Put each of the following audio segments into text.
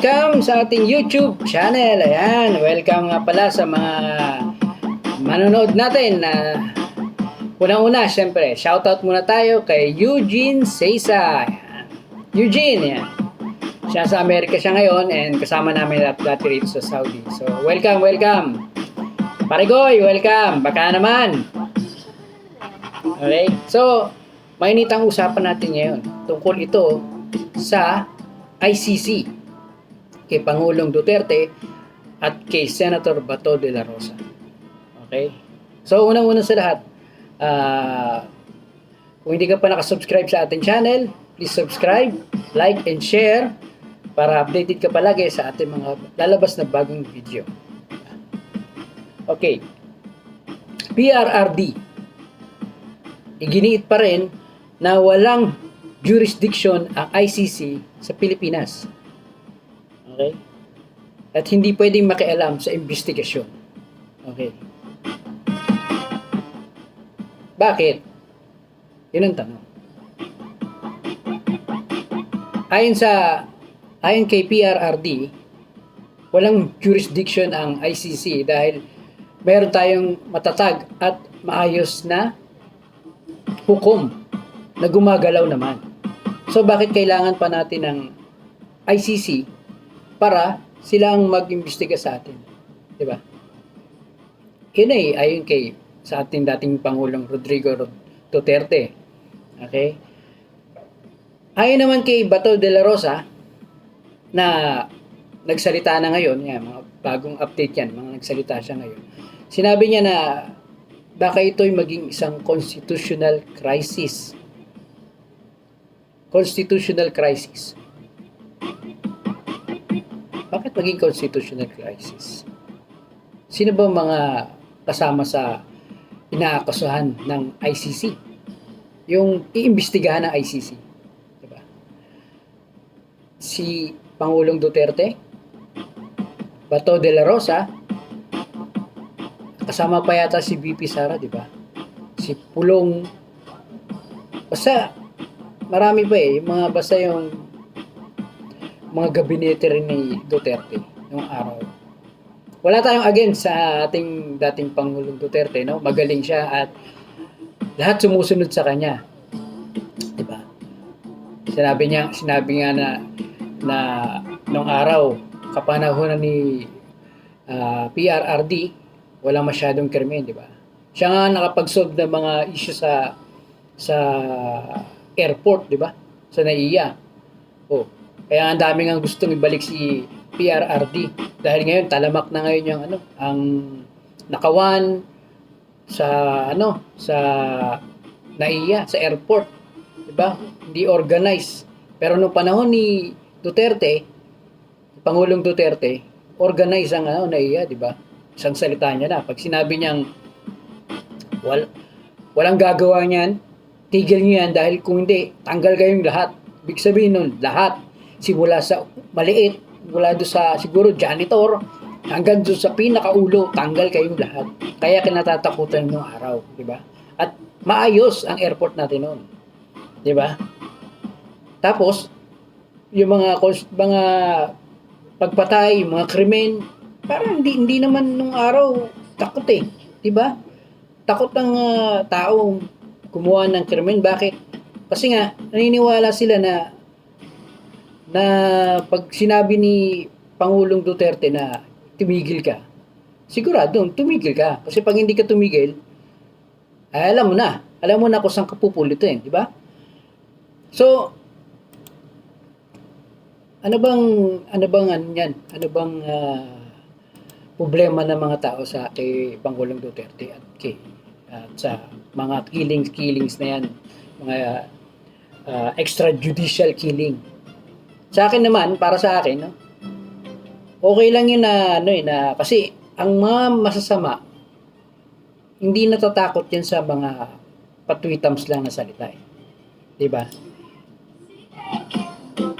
Welcome sa ating YouTube channel. Ayan, welcome nga pala sa mga manonood natin. Unang-una, syempre, shoutout muna tayo kay Eugene Seiza. Ayan. Eugene, yan. Siya sa Amerika siya ngayon and kasama namin dati rito sa Saudi. So, welcome. Parigoy, welcome. Baka naman. Okay, so, mainitang usapan natin ngayon. Tungkol ito sa ICC kay Pangulong Duterte at kay Senator Bato de la Rosa. Okay? So, unang-una sa lahat, kung hindi ka pa nakasubscribe sa ating channel, please subscribe, like, and share para updated ka palagi sa ating mga lalabas na bagong video. Okay. PRRD. Iginiit pa rin na walang jurisdiction ang ICC sa Pilipinas. Okay? At hindi pwedeng makialam sa investigasyon. Okay. Bakit? Yun ang tanong. Ayon kay PRRD, walang jurisdiction ang ICC dahil meron tayong matatag at maayos na hukom na gumagalaw naman. So bakit kailangan pa natin ng ICC para sila ang mag-imbestiga sa atin? Diba? Yun ay ayon kay sa ating dating Pangulong Rodrigo Duterte. Okay? Ayon naman kay Bato de la Rosa na nagsalita na ngayon, yan, mga bagong update yan, mga nagsalita siya ngayon. Sinabi niya na baka ito'y maging isang constitutional crisis. Constitutional crisis. Bakit maging constitutional crisis? Sino ba mga kasama sa inaakasuhan ng ICC? Yung iimbestigahan ng ICC. Diba? Si Pangulong Duterte, Bato de la Rosa, kasama pa yata si VP Sara, di ba? Si Pulong. Basta, marami pa eh. Basta yung mga gabinete rin ni Duterte noong araw. Wala tayong against sa ating dating Pangulong Duterte, no? Magaling siya at lahat sumusunod sa kanya. 'Di ba? Sinabi nga na noong araw kapanahonan ni PRRD, wala masyadong krimen, 'di ba? Siya nga nakapag-solve ng mga issue sa airport, 'di ba? Sa NAIA. Oh, kaya ang dami nga gustong ibalik si PRRD dahil ngayon talamak na ngayon yung ang nakawan sa NAIA, sa airport, 'di ba? Hindi organized. Pero nung panahon ni Duterte, Pangulong Duterte, organized ang NAIA, 'di ba? Isang salita niya na pag sinabi niyang walang gagawa niyan, tigil niyo yan dahil kung hindi, tanggal kayong lahat. Ibig sabihin nun, lahat. Simula sa maliit, mula doon sa siguro janitor, hanggang doon sa pinakaulo, tanggal kayong lahat. Kaya kinatatakutan ng araw, di ba? At maayos ang airport natin noon. Di ba? Tapos, yung mga pagpatay, mga krimen, parang hindi naman nung araw takot eh. Di ba? Takot ang taong gumawa ng krimen. Bakit? Kasi nga, naniniwala sila na pag sinabi ni Pangulong Duterte na tumigil ka, siguradong tumigil ka. Kasi pag hindi ka tumigil, ay alam mo na kung saan ka pupulitin, di ba? So, ano bang problema ng mga tao sa kay Pangulong Duterte at sa mga killings na yan, mga extrajudicial killing. Sa akin naman, para sa akin, no, okay lang yun na kasi ang mga masasama, hindi natatakot yan sa mga patwitams lang na salita eh. Diba?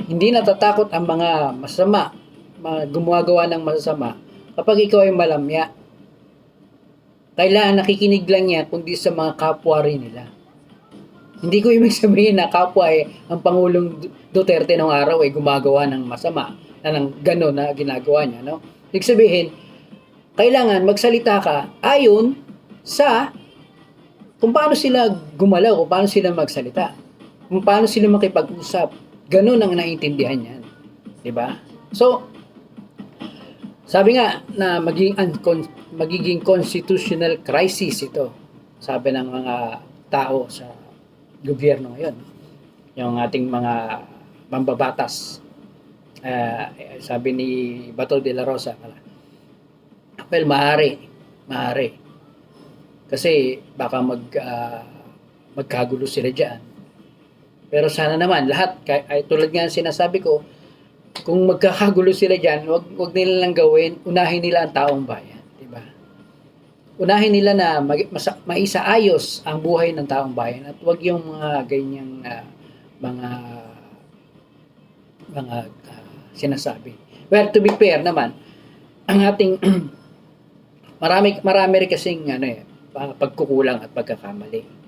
Hindi natatakot ang mga masama, gumagawa ng masasama kapag ikaw ay malamya. Kailangan nakikinig lang yan kundi sa mga kapwa rin nila. Hindi ko ibig sabihin na kapwa ang Pangulong Duterte noong araw ay gumagawa ng masama. ng gano'n na ginagawa niya, no? Ibig sabihin, kailangan magsalita ka ayon sa kung paano sila gumalaw, kung paano sila magsalita, kung paano sila makipag-usap. Ganun ang naiintindihan niyan. 'Di ba? So, sabi nga na magiging constitutional crisis ito. Sabi ng mga tao sa gobyerno ngayon. Yung ating mga mambabatas. Sabi ni Bato de la Rosa, well, maaari. Kasi baka magkagulo sila diyan. Pero sana naman lahat ay tulad nga sinasabi ko, kung magkakagulo sila diyan, wag nila lang gawin, unahin nila ang taong bayan, 'di ba? Unahin nila na maisaayos ang buhay ng taong bayan at wag yung mga ganyang mga sinasabi. Well, to be fair naman, ang ating marami rin kasing pagkukulang at pagkakamali.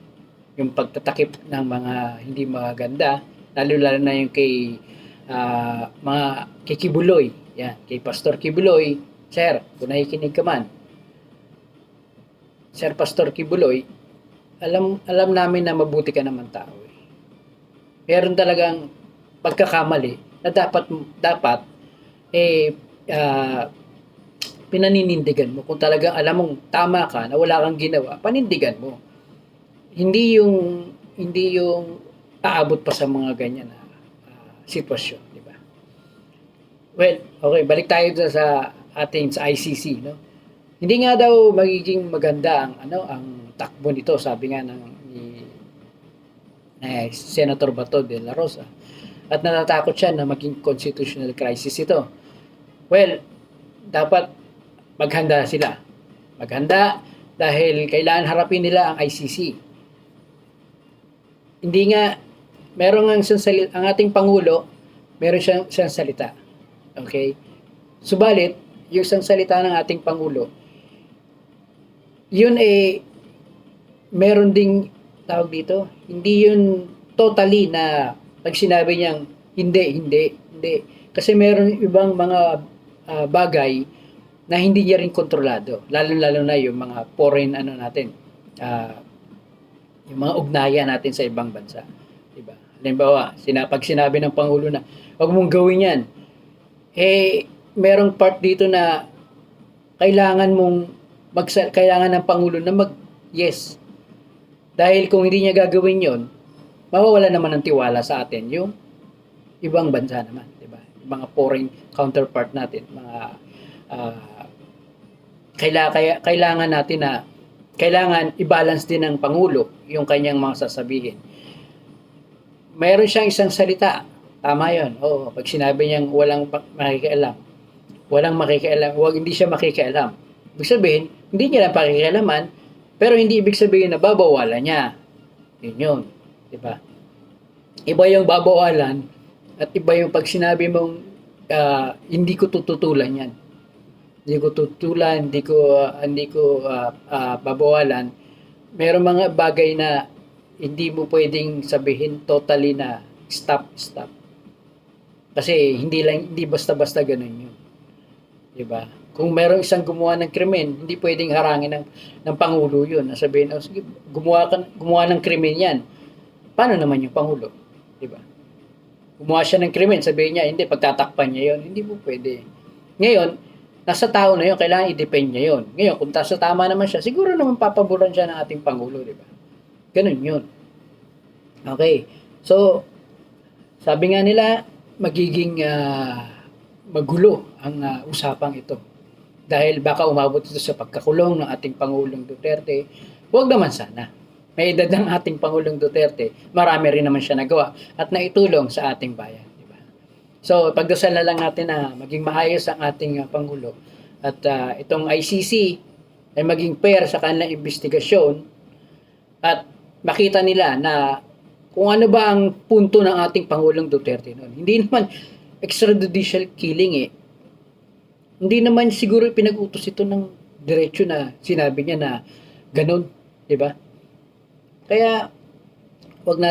Yung pagtatakip ng mga hindi maganda, lalo na yung kay kay Kibuloy. Yan, kay Pastor Kibuloy. Sir, kung nakikinig ka man. Sir Pastor Kibuloy, alam namin na mabuti ka naman tao. Meron talagang pagkakamali na dapat pinaninindigan mo. Kung talagang alam mong tama ka, na wala kang ginawa, panindigan mo. Hindi yung aabot pa sa mga ganyan na sitwasyon, di ba? Well, okay, balik tayo sa ICC, no? Hindi nga daw magiging maganda ang takbo nito, sabi nga ni Senator Bato de la Rosa. At natatakot siya na maging constitutional crisis ito. Well, dapat maghanda sila. Maghanda dahil kailangan harapin nila ang ICC. Hindi nga, ang ating Pangulo, meron siyang salita. Okay? Subalit, yung isang salita ng ating Pangulo, yun meron ding tawag dito, hindi yun totally na pag sinabi niyang hindi. Kasi meron ibang mga bagay na hindi niya rin kontrolado. Lalo na yung mga foreign natin, yung mga ugnayan natin sa ibang bansa. Diba? Halimbawa, pag sinabi ng Pangulo na, huwag mong gawin yan, merong part dito na kailangan ng Pangulo na yes. Dahil kung hindi niya gagawin yon, mawawala naman ng tiwala sa atin yung ibang bansa naman, di ba? Yung mga foreign counterpart natin, kailangan natin na kailangan i-balance din ng Pangulo yung kanyang mga sasabihin. Mayroon siyang isang salita, tama yun. Oo, pag sinabi niyang walang makikialam, hindi siya makikialam. Ibig sabihin, hindi niya lang pakikialaman, pero hindi ibig sabihin na babawalan niya. Yun. Diba? Iba yung babawalan at iba yung pag sinabi mong hindi ko tututulan yan. Hindi ko tutulan, hindi ko babawalan. Meron mga bagay na hindi mo pwedeng sabihin totally na stop. Kasi hindi basta-basta ganun yun. Diba? Kung meron isang gumawa ng krimen, hindi pwedeng harangin ng Pangulo yun. Sabihin, sige, gumawa ng krimen yan. Paano naman yung Pangulo? Diba? Gumawa siya ng krimen, sabihin niya, hindi, pagtatakpan niya yun. Hindi po pwede. Ngayon, nasa tao na yun, kailangan i-depend niya yun. Ngayon, kung nasa tama naman siya, siguro naman papaboran siya ng ating Pangulo, diba? Ganun yun. Okay. So, sabi nga nila, magiging magulo ang usapang ito. Dahil baka umabot ito sa pagkakulong ng ating Pangulong Duterte. Huwag naman sana. May edad ng ating Pangulong Duterte, marami rin naman siya nagawa at naitulong sa ating bayan. Diba? So, pagdasal na lang natin na maging maayos ang ating Pangulo at itong ICC ay maging fair sa kanilang investigasyon at makita nila na kung ano ba ang punto ng ating Pangulong Duterte noon. Hindi naman extrajudicial killing Hindi naman siguro pinag-utos ito ng diretsyo na sinabi niya na ganun, 'di ba? Kaya wag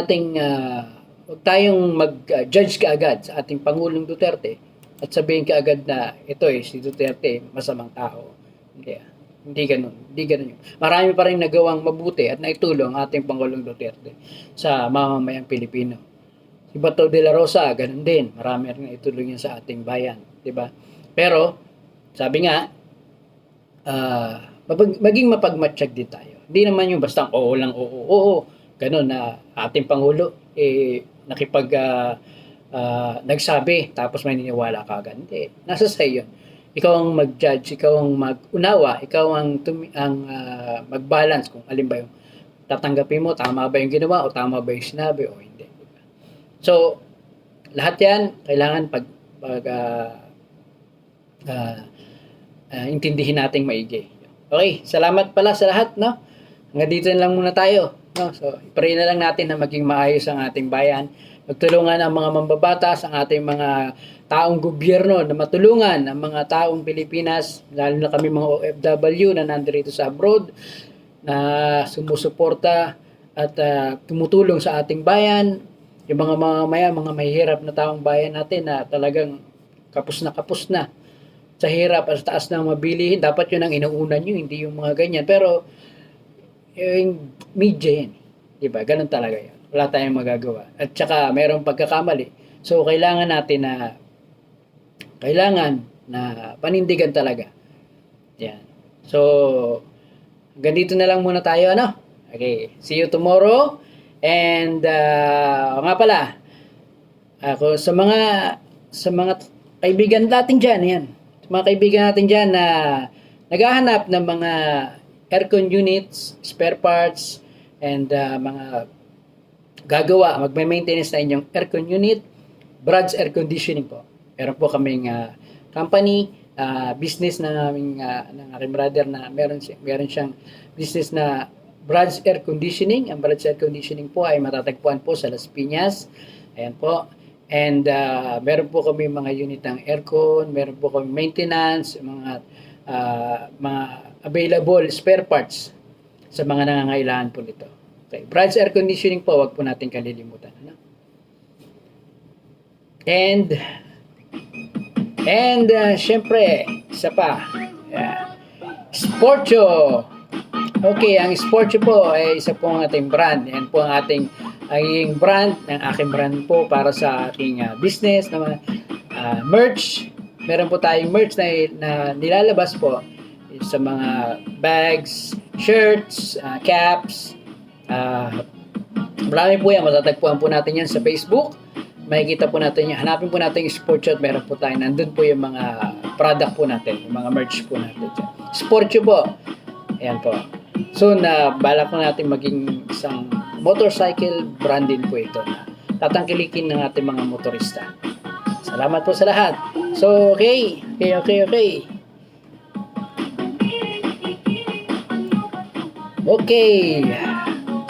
tayong mag-judge kaagad sa ating Pangulong Duterte at sabihin ka agad na ito si Duterte masamang tao. Hindi ganun. Hindi ganun yun. Marami pa rin nagawang mabuti at naitulong ang ating Pangulong Duterte sa mamamayang Pilipino. Si Bato de la Rosa, ganun din. Marami rin naitulong yun sa ating bayan. Diba? Pero, sabi nga, maging mapagmatsyag din tayo. Hindi naman yung basta oo lang, oo. Ganun na ating Pangulo, nagsabi, tapos may niniwala ka agad. Hindi. Nasa sa'yo yun. Ikaw ang mag-judge, ikaw ang mag-unawa, ikaw ang mag-balance kung alin ba yung tatanggapin mo, tama ba yung ginawa o tama ba yung sinabi o hindi. So, lahat yan, kailangan intindihin nating maigi. Okay, salamat pala sa lahat, no? Hanggang dito na lang muna tayo. No? So, ipray na lang natin na maging maayos ang ating bayan. Magtulungan ang mga mambabatas, ang ating mga taong gobyerno na matulungan ang mga taong Pilipinas, lalo na kami mga OFW na nandito sa abroad, na sumusuporta at tumutulong sa ating bayan. Yung mga mamamayan, mga mahihirap na taong bayan natin na talagang kapos na sa hirap at taas ng mabilihin. Dapat yun ang inuuna nyo, hindi yung mga ganyan. Pero yung media yan. Diba? Ganun talaga yan. Wala tayong magagawa. At saka mayroong pagkakamali. So, kailangan na panindigan talaga. Yan. So, hanggang dito na lang muna tayo, ano? Okay. See you tomorrow. And, nga pala, ako sa mga kaibigan natin dyan, yan. Sa mga kaibigan natin dyan na naghahanap ng mga aircon units, spare parts, and mga magme-maintenance na inyong aircon unit, Brad's Air Conditioning po. Meron po kaming company, business na naming ng aking brother na meron siyang business na Brad's Air Conditioning. Ang Brad's Air Conditioning po ay matatagpuan po sa Las Piñas. Ayan po. And meron po kami mga unit ng aircon, meron po kami maintenance, mga available spare parts sa mga nangangailangan po nito. Okay. Brad's Air Conditioning po, wag po natin kalilimutan. Ano? And syempre, isa pa. Sportio. Okay, ang Sportio po ay isa po ang ating brand. Yan po ang ating brand, ang aking brand po para sa aking business na merch. Meron po tayong merch na nilalabas po sa mga bags, shirts, caps. Marami po yan. Matatagpuan po natin yan sa Facebook. Makikita po natin yan. Hanapin po natin yung Sportio at meron po tayo. Nandun po yung mga product po natin. Yung mga merch po natin. Sportio po. Ayan po. Soon, balak na natin maging isang motorcycle brand din po ito na tatangkilikin ng ating mga motorista. Salamat po sa lahat. So, okay. Okay.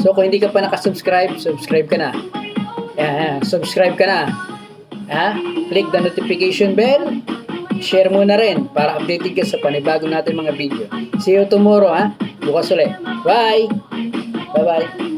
So, kung hindi ka pa nakasubscribe, subscribe ka na. Subscribe ka na. Click the notification bell. Share mo na rin para updated ka sa panibago natin mga video. See you tomorrow, Bukas ulit. Bye! Bye-bye!